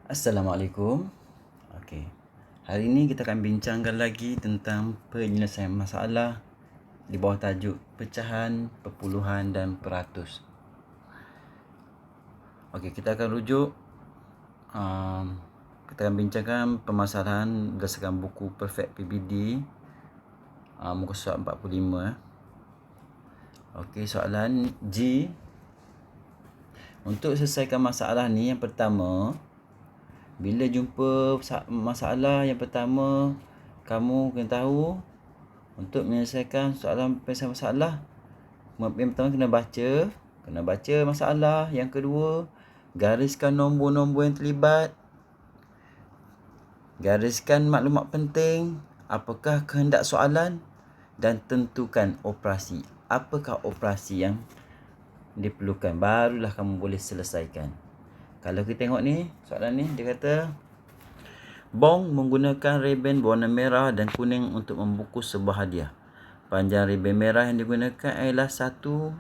Assalamualaikum. Okey. Hari ini kita akan bincangkan lagi tentang penyelesaian masalah di bawah tajuk pecahan, perpuluhan dan peratus. Okey, kita akan rujuk kita akan bincangkan permasalahan berdasarkan buku Perfect PBD muka surat 45. Okey, soalan G. Untuk selesaikan masalah ni, yang pertama, bila jumpa masalah yang pertama, kamu kena tahu untuk menyelesaikan soalan penyelesaian masalah, yang pertama kena baca masalah. Yang kedua, gariskan nombor-nombor yang terlibat, gariskan maklumat penting, apakah kehendak soalan, dan tentukan operasi. Apakah operasi yang diperlukan, barulah kamu boleh selesaikan. Kalau kita tengok ni, soalan ni dia kata Bong menggunakan reben berwarna merah dan kuning untuk membungkus sebuah hadiah. Panjang reben merah yang digunakan adalah 1/2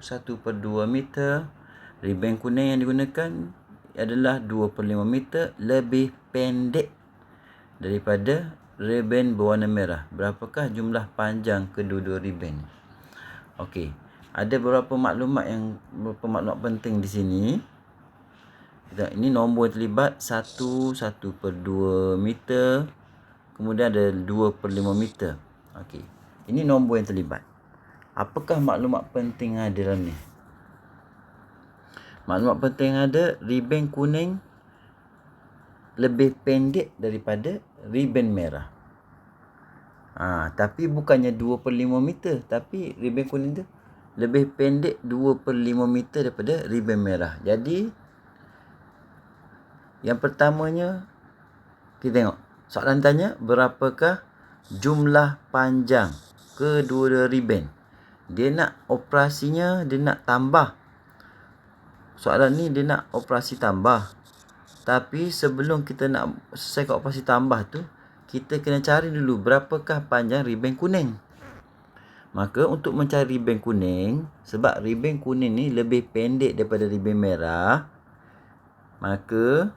meter. Reben kuning yang digunakan adalah 2/5 meter, lebih pendek daripada reben berwarna merah. Berapakah jumlah panjang kedua-dua reben? Okey, ada beberapa maklumat penting di sini. Ini nombor yang terlibat 1/2 meter. Kemudian ada 2/5 meter. Okey, ini nombor yang terlibat. Apakah maklumat penting yang ada dalam ni? Maklumat penting yang ada, reben kuning lebih pendek daripada reben merah. Tapi bukannya 2/5 meter, tapi reben kuning tu lebih pendek 2/5 meter daripada reben merah. Jadi yang pertamanya, kita tengok soalan tanya berapakah jumlah panjang kedua-dua reben. Dia nak operasinya, dia nak tambah. Soalan ni dia nak operasi tambah. Tapi sebelum kita nak selesaikan operasi tambah tu, kita kena cari dulu berapakah panjang reben kuning. Maka untuk mencari reben kuning, sebab reben kuning ni lebih pendek daripada reben merah, maka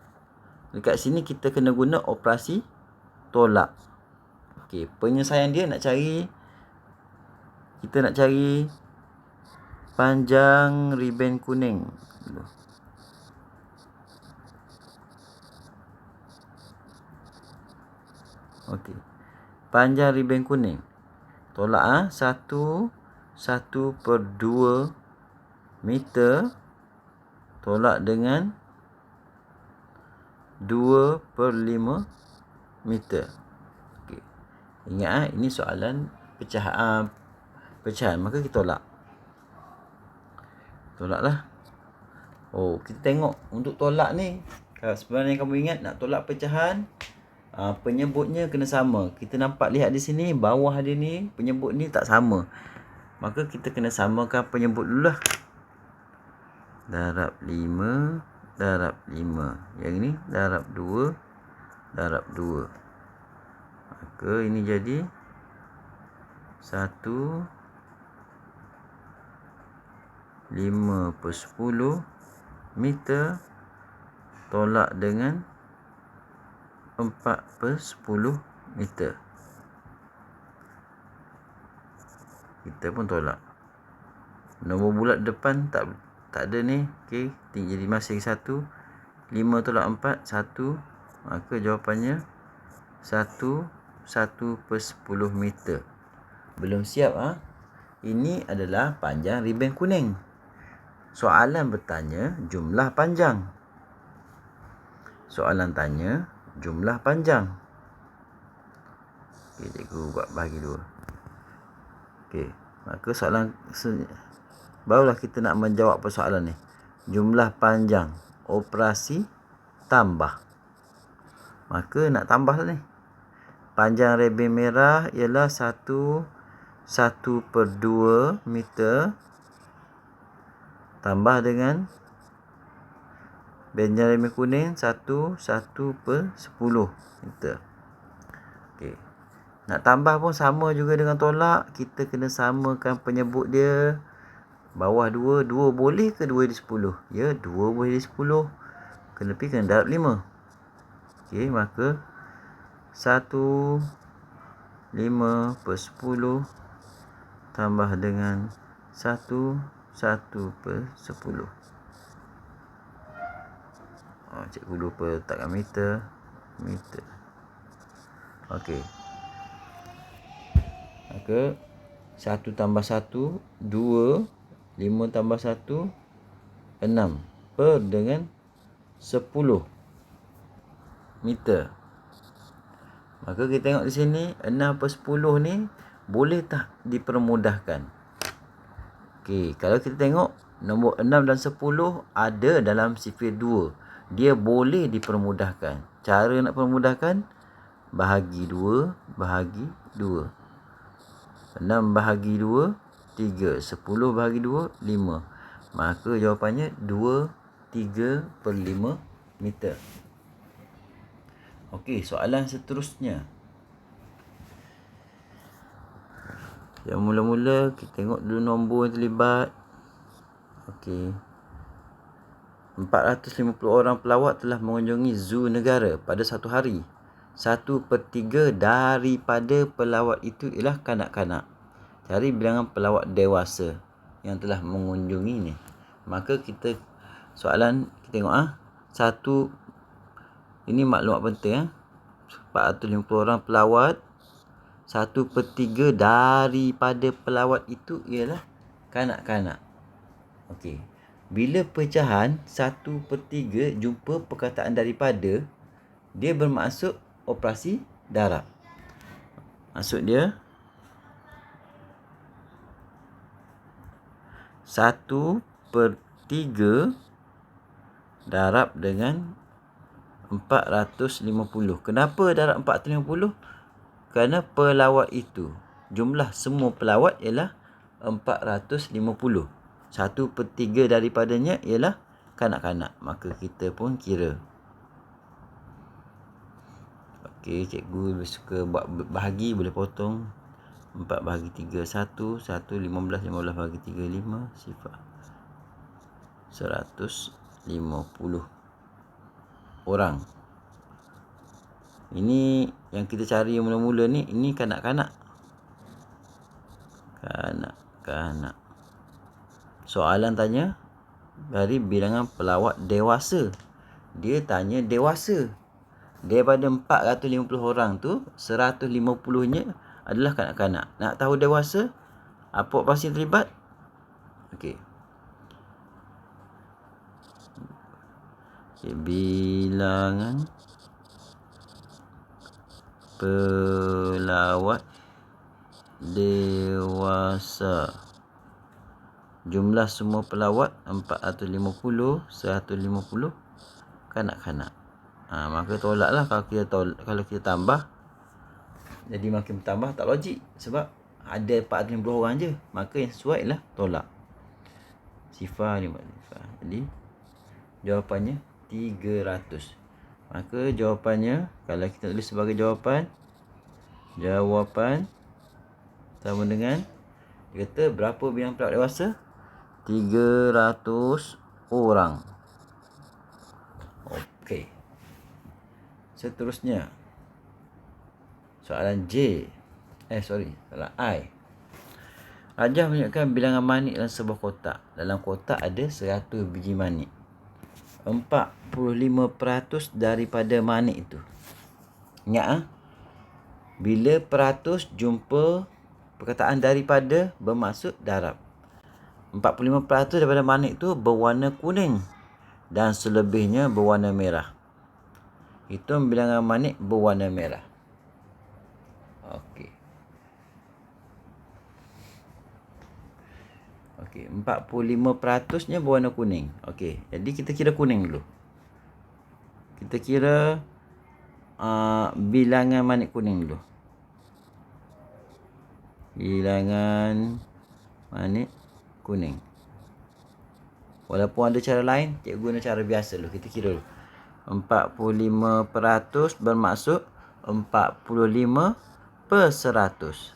dekat sini kita kena guna operasi tolak. Okey, penyelesaian dia kita nak cari panjang reben kuning. Okey, panjang reben kuning. Tolak 1/2 meter tolak dengan 2/5 meter. Okey. Ingat ini soalan pecahan. Maka kita tolak. Tolaklah. Kita tengok untuk tolak ni. Sebenarnya kamu ingat nak tolak pecahan, penyebutnya kena sama. Kita lihat di sini bawah dia ni penyebut ni tak sama. Maka kita kena samakan penyebut dululah. Darab 5 darab 5. Yang ni darab 2 darab 2. Maka ini jadi 1/5/10 meter tolak dengan 4/10 meter. Kita pun tolak. Nombor bulat depan tak ada ni. Okey, jadi masih 1. 5 tolak 4, 1. Maka jawapannya 1/10 meter. Belum siap Ini adalah panjang reben kuning. Soalan bertanya jumlah panjang. Soalan tanya jumlah panjang. Okey, cikgu buat bahagi dua. Okey, maka barulah kita nak menjawab persoalan ni. Jumlah panjang, operasi tambah. Maka nak tambah ni. Panjang reben merah ialah 1/2 meter tambah dengan panjang reben kuning 1/10 meter. Okey. Nak tambah pun sama juga dengan tolak. Kita kena samakan penyebut dia. Bawah 2 boleh ke 2/10? Ya, 2/10. Kena darab 5. Okey, maka 1 5 per 10 tambah dengan 1 per 10. Cikgu lupa letakkan meter. Okey. Maka 1 tambah 1 2, 5 tambah 1 6 per dengan 10 meter. Maka kita tengok di sini 6 per 10 ni boleh tak dipermudahkan? Okey, kalau kita tengok nombor 6 dan 10 ada dalam sifir 2. Dia boleh dipermudahkan. Cara nak permudahkan, bahagi 2, bahagi 2. 6 bahagi 2, 3. 10 bahagi 2, 5. Maka jawapannya 2, 3 per 5 meter. Okey, soalan seterusnya. Yang mula-mula kita tengok dulu nombor yang terlibat. Okey. 450 orang pelawat telah mengunjungi zoo negara pada satu hari. 1/3 daripada pelawat itu ialah kanak-kanak. Cari bilangan pelawat dewasa yang telah mengunjungi ni. Maka kita soalan kita tengok satu, ini maklumat penting 450 orang pelawat. 1/3 daripada pelawat itu ialah kanak-kanak. Okey. Bila pecahan 1/3 jumpa perkataan daripada, dia bermaksud operasi darab. Maksud dia 1/3 darab dengan 450. Kenapa darab 450? Kerana pelawat itu, jumlah semua pelawat ialah 450. 1/3 daripadanya ialah kanak-kanak. Maka kita pun kira. Okey, cikgu lebih suka buat bahagi, boleh potong. 4 bahagi 3 1, 1 15, 15 bahagi 3 5, sifar 150 orang. Ini yang kita cari mula-mula ni, ini kanak-kanak. Kanak-kanak. Soalan tanya dari bilangan pelawat dewasa. Dia tanya dewasa. Daripada 450 orang tu, 150-nya adalah kanak-kanak. Nak tahu dewasa, apa operasi terlibat? Okey. Bilangan pelawat dewasa. Jumlah semua pelawat 450, 150 kanak-kanak. Maka tolaklah kalau kita tambah. Jadi makin bertambah tak logik sebab ada 450 orang je. Maka yang sesuai ialah tolak. Sifar ni buat sifar. Jadi jawapannya 300. Maka jawapannya, kalau kita tulis sebagai jawapan sama dengan, dia kata berapa bilangan pelawat dewasa? 300 orang. Okey. Seterusnya, soalan soalan I. Rajah menunjukkan bilangan manik dalam sebuah kotak. Dalam kotak ada 100 biji manik. 45% daripada manik itu. Ingat bila peratus jumpa perkataan daripada bermaksud darab. 45% daripada manik itu berwarna kuning dan selebihnya berwarna merah. Hitung bilangan manik berwarna merah. Okey. 45%-nya berwarna kuning. Okey, jadi kita kira kuning dulu. Kita kira bilangan manik kuning dulu. Bilangan manik kuning. Walaupun ada cara lain, cikgu guna cara biasa dulu. Kita kira dulu. 45% bermaksud 45 per 100.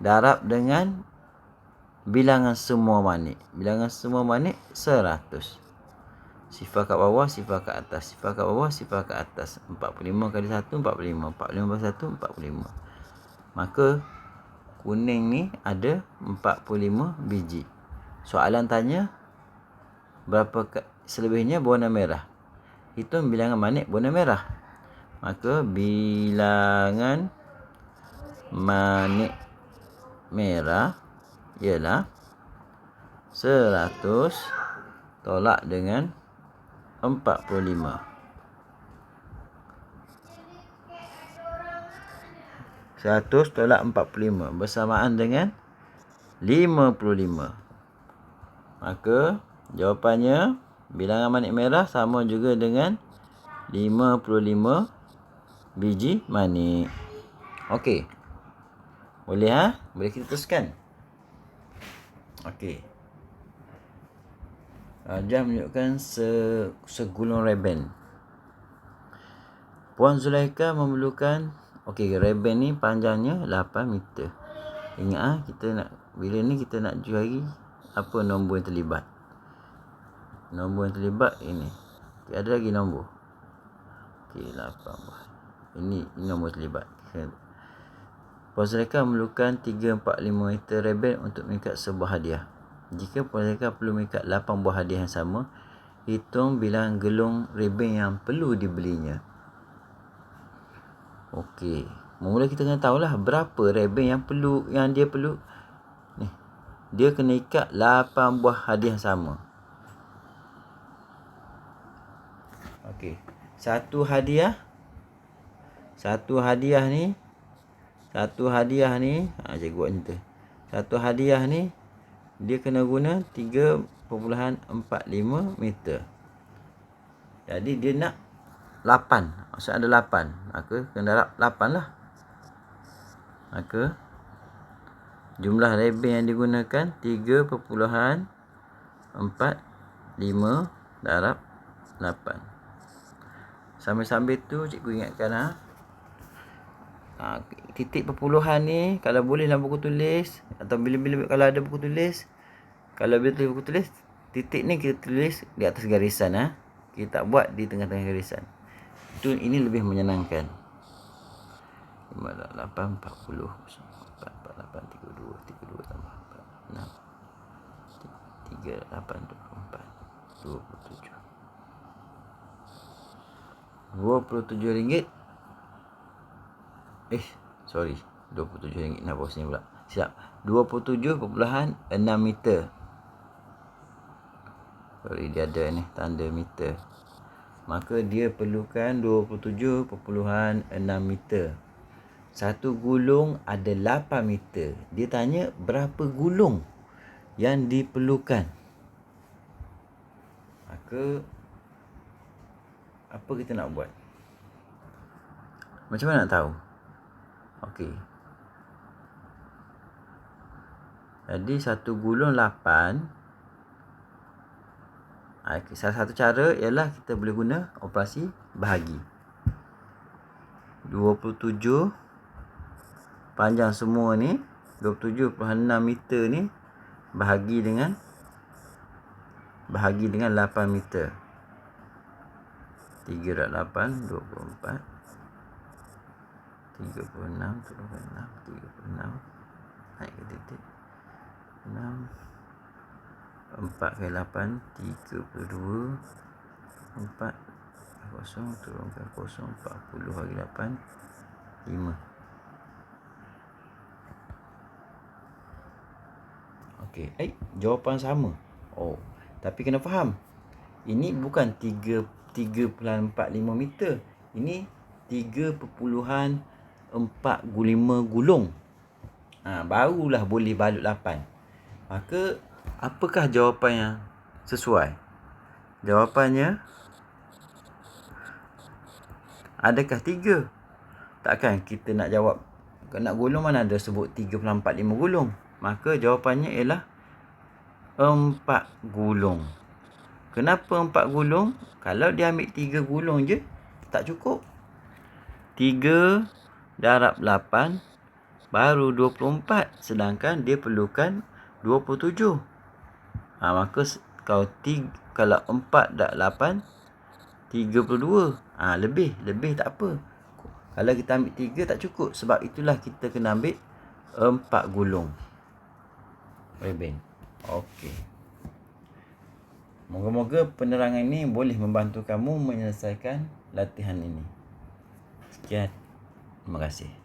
Darab dengan bilangan semua manik. Bilangan semua manik 100. Sifar kat bawah, sifar kat atas. Sifar kat bawah, sifar kat atas. 45 kali 1, 45. 45 kali 1, 45. Maka kuning ni ada 45 biji. Soalan tanya, berapa selebihnya berwarna merah? Hitung bilangan manik berwarna merah. Maka bilangan manik merah ialah 100 tolak dengan 45. 100 tolak 45 bersamaan dengan 55. Maka jawapannya bilangan manik merah sama juga dengan 55 biji manik. Okey. Boleh Boleh kita teruskan. Okey. Rajah menunjukkan segulung reben. Puan Zulaikha memerlukan, reben ni panjangnya 8 meter. Ingat kita nak, bila ni kita nak cari apa nombor yang terlibat. Nombor yang terlibat ini. Ada lagi nombor. 8 buah. Ini nombor terlibat. Puan Zulaikha memerlukan 3, 4, 5 meter reben untuk mengikat sebuah hadiah. Jika Puan Zulaikha perlu mengikat 8 buah hadiah yang sama, hitung bilangan gelung reben yang perlu dibelinya. Okey. Mula kita kena tahulah berapa reben yang dia perlu. Ni. Dia kena ikat 8 buah hadiah yang sama. Okey. Satu hadiah ni, cikgu buat macam tu. Satu hadiah ni dia kena guna 3.45 meter. Jadi dia nak 8. Maksud ada 8. Maka kena darab 8 lah. Maka jumlah reben yang digunakan 3.45 darab 8. Sambil-sambil tu cikgu ingatkan titik perpuluhan ni kalau boleh dalam buku tulis atau bila-bila kalau ada buku tulis, kalau bila tulis buku tulis, titik ni kita tulis di atas garisan kita tak buat di tengah-tengah garisan. Ini lebih menyenangkan. 5, 8, 40, 4, 8, 32 tambah 4, 6, 3, 8, 24, 27 ringgit. RM27 nak bawa sini pula. Siap. 27.6 meter. Sorry, dia ada ni tanda meter. Maka dia perlukan 27.6 meter. Satu gulung ada 8 meter. Dia tanya berapa gulung yang diperlukan. Maka apa kita nak buat? Macam mana nak tahu? Okey. Jadi satu gulung 8. Salah satu cara ialah kita boleh guna operasi bahagi. 27 panjang semua ni, 27.6 meter ni bahagi dengan 8 meter. 3 darab 8, 24. 36, 36. Naik ke titik 6. 4 kali 8, 32. 4 kosong, turunkan kosong. 40 bagi 8, 5. Okey, jawapan sama. Tapi kena faham. Ini bukan 3.45 meter. Ini 3.45 gulung. Barulah boleh balut 8. Maka apakah jawapan yang sesuai? Jawapannya adakah 3? Takkan kita nak jawab, nak gulung mana ada sebut 3.45 gulung. Maka jawapannya ialah 4 gulung. Kenapa 4 gulung? Kalau dia ambil 3 gulung je tak cukup. 3 darab 8 baru 24. Sedangkan dia perlukan 27. Maka kalau Kalau 4 dak 8, 32. Lebih tak apa. Kalau kita ambil 3 tak cukup. Sebab itulah kita kena ambil 4 gulung reben. Okey. Moga-moga penerangan ini boleh membantu kamu menyelesaikan latihan ini. Sekian. Terima kasih.